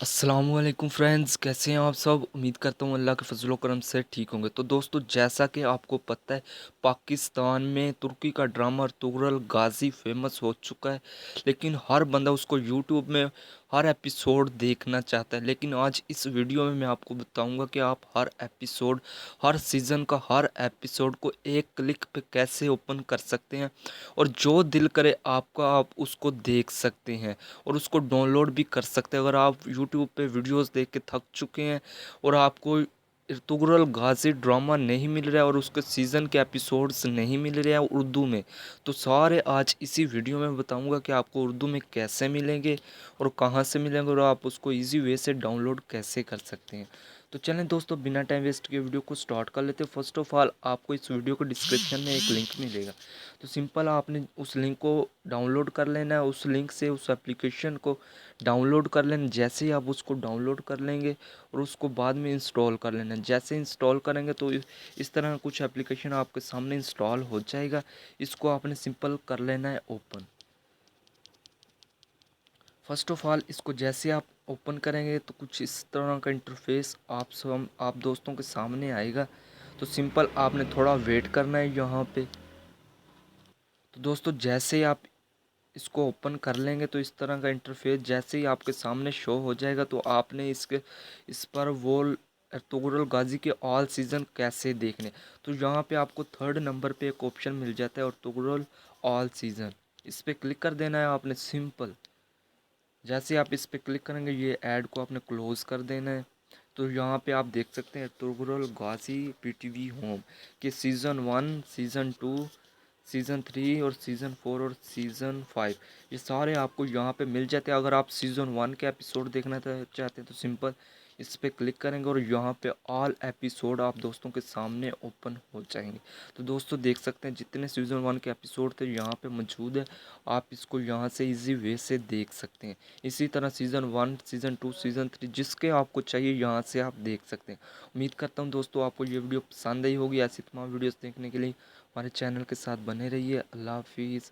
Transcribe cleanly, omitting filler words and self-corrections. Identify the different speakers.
Speaker 1: अस्सलामुअलैकुम फ्रेंड्स, कैसे हैं आप सब। उम्मीद करता हूँ अल्लाह के फजलो करम से ठीक होंगे। तो दोस्तों, जैसा कि आपको पता है, पाकिस्तान में तुर्की का ड्रामा तुगरल गाजी फेमस हो चुका है, लेकिन हर बंदा उसको यूट्यूब में हर एपिसोड देखना चाहता है। लेकिन आज इस वीडियो में मैं आपको बताऊंगा कि आप हर एपिसोड, हर सीज़न का हर एपिसोड को एक क्लिक पे कैसे ओपन कर सकते हैं, और जो दिल करे आपका आप उसको देख सकते हैं और उसको डाउनलोड भी कर सकते हैं। अगर आप यूट्यूब पे वीडियोस देख के थक चुके हैं और आपको तुगरल गाजी ड्रामा नहीं मिल रहा है और उसके सीज़न के एपिसोड्स नहीं मिल रहे हैं उर्दू में, तो सारे आज इसी वीडियो में बताऊंगा कि आपको उर्दू में कैसे मिलेंगे और कहां से मिलेंगे और आप उसको इजी वे से डाउनलोड कैसे कर सकते हैं। तो चलें दोस्तों, बिना टाइम वेस्ट के वीडियो को स्टार्ट कर लेते हैं। फर्स्ट ऑफ ऑल, आपको इस वीडियो को डिस्क्रिप्शन में एक लिंक मिलेगा, तो सिंपल आपने उस लिंक को डाउनलोड कर लेना है। उस लिंक से उस एप्लीकेशन को डाउनलोड कर लेना। जैसे ही आप उसको डाउनलोड कर लेंगे और उसको बाद में इंस्टॉल कर लेना, जैसे इंस्टॉल करेंगे तो इस तरह कुछ एप्लीकेशन आपके सामने इंस्टॉल हो जाएगा। इसको आपने सिंपल कर लेना है ओपन। फर्स्ट ऑफ ऑल, इसको जैसे आप ओपन करेंगे तो कुछ इस तरह का इंटरफेस आप दोस्तों के सामने आएगा। तो सिंपल आपने थोड़ा वेट करना है यहाँ पे। तो दोस्तों, जैसे ही आप इसको ओपन कर लेंगे तो इस तरह का इंटरफेस जैसे ही आपके सामने शो हो जाएगा, तो आपने इस पर वो तुगरल गाजी के ऑल सीज़न कैसे देखने। तो यहाँ पे आपको थर्ड नंबर पे एक ऑप्शन मिल जाता है और तुगरल ऑल सीज़न, इस पर क्लिक कर देना है आपने सिंपल। जैसे आप इस पर क्लिक करेंगे, ये ऐड को आपने क्लोज कर देना है। तो यहाँ पे आप देख सकते हैं तुगरल गाजी पीटीवी होम के सीज़न 1, सीज़न 2, सीज़न 3 और सीज़न 4 और सीज़न 5, ये सारे आपको यहाँ पे मिल जाते हैं। अगर आप सीज़न 1 के एपिसोड देखना चाहते हैं तो सिंपल इस पर क्लिक करेंगे और यहाँ पे ऑल एपिसोड आप दोस्तों के सामने ओपन हो जाएंगे। तो दोस्तों, देख सकते हैं जितने सीज़न 1 के एपिसोड थे यहाँ पे मौजूद है। आप इसको यहाँ से इजी वे से देख सकते हैं। इसी तरह सीज़न 1, सीज़न 2, सीज़न 3 जिसके आपको चाहिए यहाँ से आप देख सकते हैं। उम्मीद करता हूँ दोस्तों आपको ये वीडियो पसंद आई होगी। ऐसी तमाम वीडियोस देखने के लिए हमारे चैनल के साथ बने रहिए। अल्लाह हाफिज़।